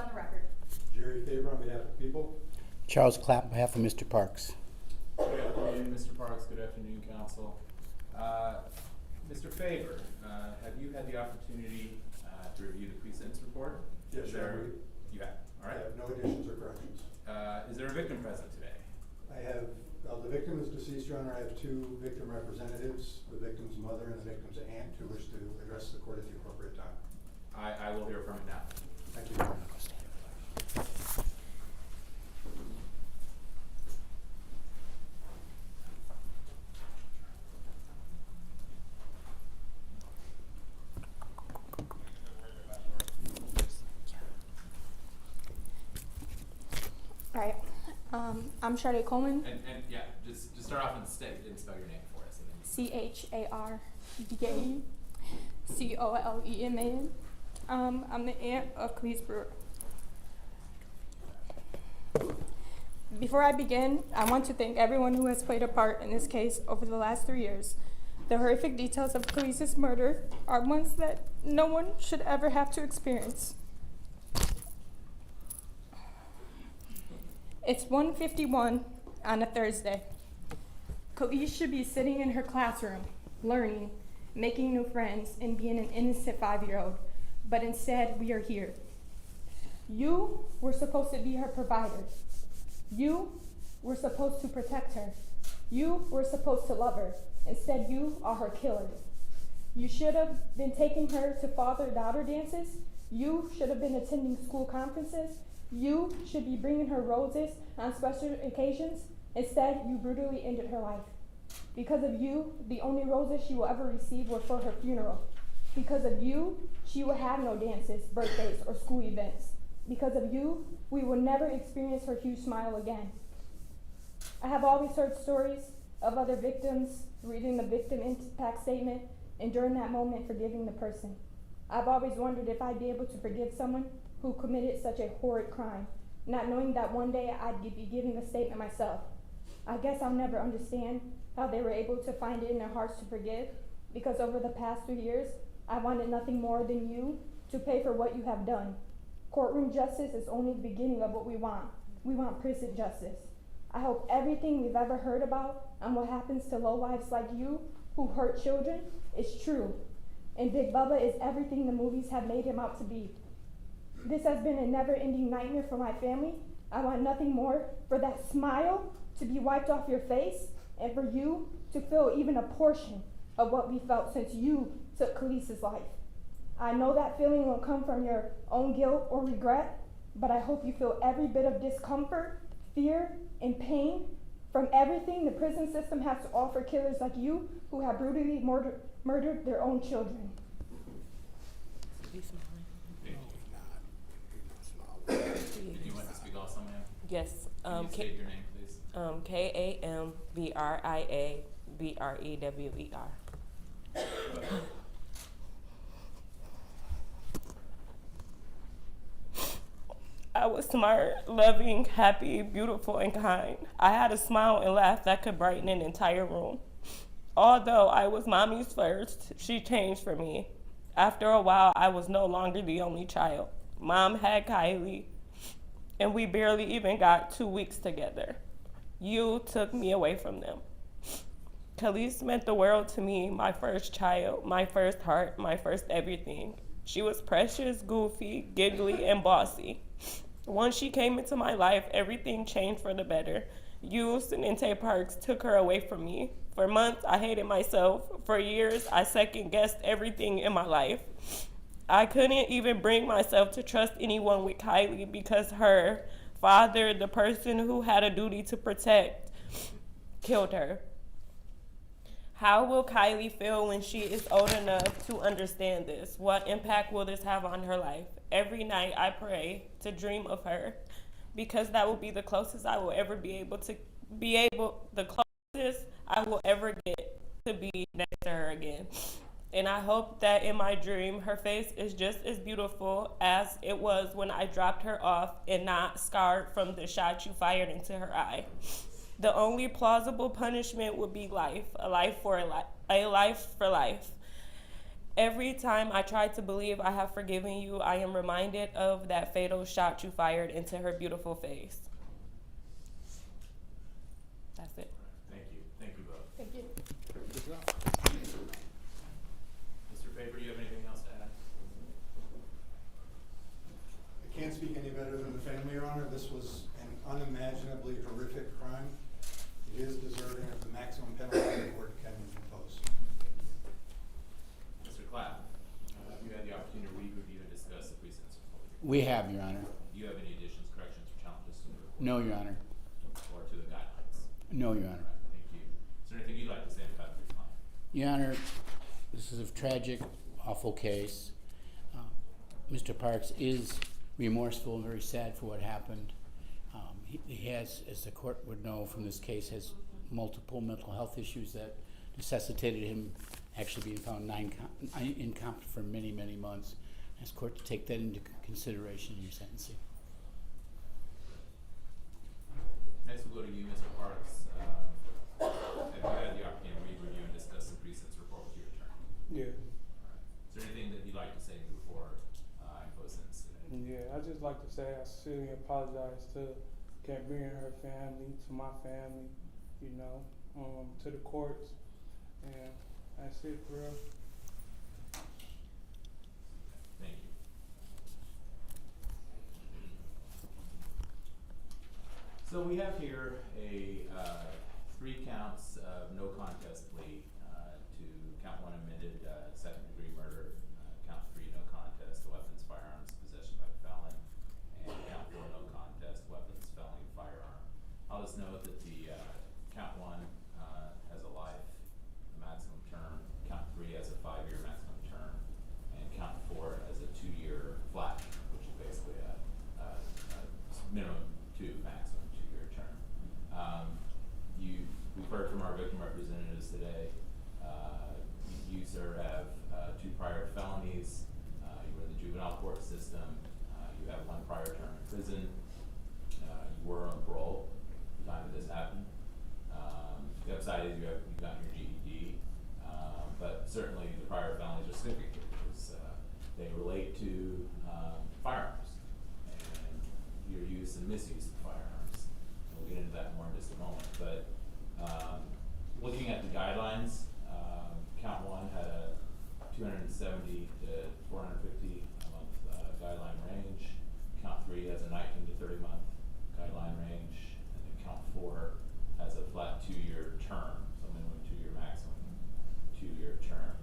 on the record. Jerry Faber on behalf of the people. Charles Clapp on behalf of Mr. Parks. Good afternoon, Mr. Parks. Good afternoon, Council. Mr. Faber, have you had the opportunity to review the precinct's report? Yes, sir. You have. All right. I have no additions or corrections. Is there a victim present today? I have, the victim is deceased, Your Honor. I have two victim representatives, the victim's mother and the victim's aunt, who wish to address the court at the appropriate time. I will hear from it now. Thank you, Your Honor. All right. I'm Sade Coleman. And yeah, just start off and spell your name for us. CHARDACOLEMAN. I'm the aunt of Khalise Brewer. Before I begin, I want to thank everyone who has played a part in this case over the last 3 years. The horrific details of Khalise's murder are ones that no one should ever have to experience. It's 1:51 on a Thursday. Khalise should be sitting in her classroom, learning, making new friends, and being an innocent 5-year-old, but instead we are here. You were supposed to be her provider. You were supposed to protect her. You were supposed to love her. Instead, you are her killer. You should have been taking her to father-daughter dances. You should have been attending school conferences. You should be bringing her roses on special occasions. Instead, you brutally ended her life. Because of you, the only roses she will ever receive were for her funeral. Because of you, she will have no dances, birthdays, or school events. Because of you, we will never experience her huge smile again. I have always heard stories of other victims reading the victim impact statement and during that moment forgiving the person. I've always wondered if I'd be able to forgive someone who committed such a horrid crime, not knowing that one day I'd be giving a statement myself. I guess I'll never understand how they were able to find it in their hearts to forgive, because over the past 3 years, I wanted nothing more than you to pay for what you have done. Courtroom justice is only the beginning of what we want. We want prison justice. I hope everything we've ever heard about and what happens to lowlifes like you who hurt children is true. And Big Bubba is everything the movies have made him out to be. This has been a never-ending nightmare for my family. I want nothing more for that smile to be wiped off your face and for you to feel even a portion of what we felt since you took Khalise's life. I know that feeling won't come from your own guilt or regret, but I hope you feel every bit of discomfort, fear, and pain from everything the prison system has to offer killers like you who have brutally murdered their own children. Did you want to speak also, ma'am? Yes. Can you state your name, please? KAMBRIABREWER. I was smart, loving, happy, beautiful, and kind. I had a smile and laugh that could brighten an entire room. Although I was mommy's first, she changed for me. After a while, I was no longer the only child. Mom had Kylie, and we barely even got 2 weeks together. You took me away from them. Khalise meant the world to me, my first child, my first heart, my first everything. She was precious, goofy, giggly, and bossy. Once she came into my life, everything changed for the better. You, Seninta Parks, took her away from me. For months, I hated myself. For years, I second-guessed everything in my life. I couldn't even bring myself to trust anyone with Kylie because her father, the person who had a duty to protect, killed her. How will Kylie feel when she is old enough to understand this? What impact will this have on her life? Every night I pray to dream of her because that will be the closest I will ever the closest I will ever get to be next to her again. And I hope that in my dream, her face is just as beautiful as it was when I dropped her off and not scarred from the shot you fired into her eye. The only plausible punishment would be life, a life for life. Every time I try to believe I have forgiven you, I am reminded of that fatal shot you fired into her beautiful face. That's it. Thank you. Thank you both. Thank you. Mr. Faber, do you have anything else to add? I can't speak any better than the family, Your Honor. This was an unimaginably horrific crime. It is deserving of the maximum penalty the court can impose. Mr. Clapp, you had the opportunity to read, review, and discuss the pre-sentence report. We have, Your Honor. Do you have any additions, corrections, or challenges to the report? No, Your Honor. Or to the guidelines? No, Your All Honor. right, thank you. Is there anything you'd like to say on behalf of your client? Your Honor, this is a tragic, awful case. Mr. Parks is remorseful and very sad for what happened. He has, as the court would know from this case, has multiple mental health issues that necessitated him actually being found incompetent for many, many months. I ask court to take that into consideration in your sentencing. Next, we'll go to you, Mr. Parks. Have you had the opportunity to read, review, and discuss the pre-sentence report with your attorney? Yeah, All right. Is there anything that you'd like to say before I impose sentence today? yeah. I just like to say I sincerely apologize to Gabrielle and her family, to my family, you know, to the courts, and that's it for real. Thank you. So we have here a 3 counts of no contest plea to count 1 amended second degree murder, count 3 no contest weapons, firearms, possession by felon, and count 4 no contest weapons, felony, firearm. I'll just note that the count 1 has a life maximum term, count 3 has a 5-year maximum term, and count 4 has a 2-year flat term, which is basically a minimum 2, maximum 2-year term. We've heard from our victim representatives today. You, sir, have 2 prior felonies. You were in the juvenile court system. You have 1 prior term in prison. You were on parole at the time that this happened. The upside is you've gotten your GED, but certainly the prior felonies are significant because they relate to firearms and your use and misuse of firearms. We'll get into that more in just a moment. But looking at the guidelines, count 1 had a 270 to 450 a month guideline range. Count 3 has a 19 to 30 month guideline range, and then count 4 has a flat 2-year term, so minimum 2-year, maximum 2-year term.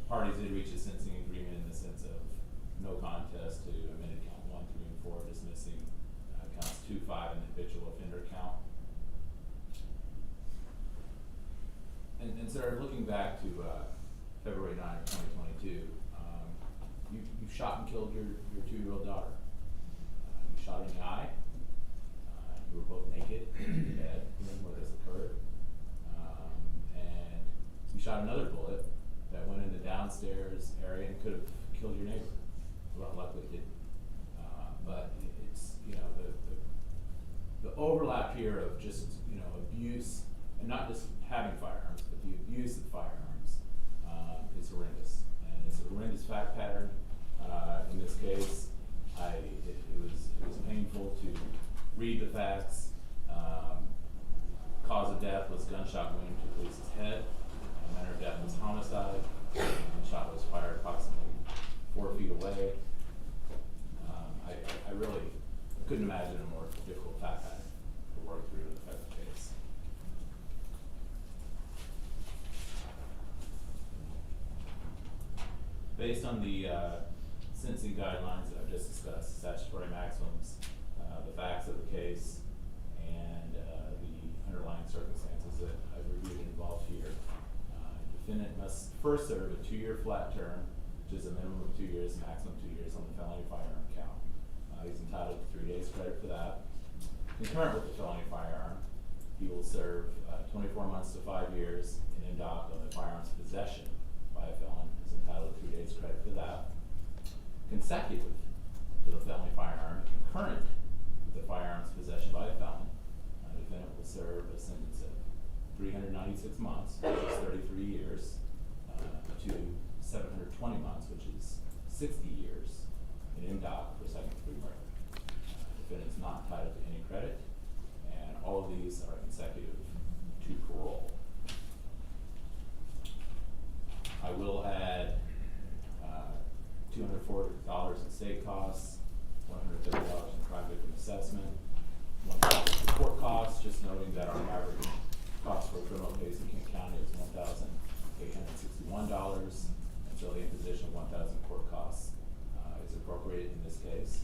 Parties did reach a sentencing agreement in the sense of no contest to amended count 1, 3, and 4, dismissing counts 2, 5, and the habitual offender count. And sir, looking back to February 9 of 2022, you shot and killed your 2-year-old daughter. You shot her in the eye. You were both naked in bed where this occurred. And you shot another bullet that went in the downstairs area and could have killed your neighbor. Well, luckily it didn't. But it's, you know, the overlap here of just, you know, abuse, and not just having firearms, but the abuse of firearms is horrendous. And it's a horrendous fact pattern. In this case, it was painful to read the facts. Cause of death was gunshot wound to Khalise's head. Manner of death was homicide. The shot was fired approximately 4 feet away. I really couldn't imagine a more difficult fact pattern to work through in the federal case. Based on the sentencing guidelines that I've just discussed, statutory maximums, the facts of the case, and the underlying circumstances that I've reviewed and involved here, defendant must first serve a 2-year flat term, which is a minimum of 2 years, maximum 2 years on the felony firearm count. He's entitled to 3 days credit for that. Concurrent with the felony firearm, he will serve 24 months to 5 years in NDOC on the firearms possession by a felon. Is entitled to 3 days credit for that. Consecutive to the felony firearm, concurrent with the firearms possession by a felon, the defendant will serve a sentence of 396 months, which is 33 years, to 720 months, which is 60 years in MDOC for second-degree murder. Defendant's not entitled to any credit, and all of these are consecutive to parole. I will add $204 in state costs, $130 in crime victim assessment, $1,000 in court costs, just noting that our average cost for a criminal case in King County is $1,861, and so the imposition of $1,000 court costs is appropriate in this case.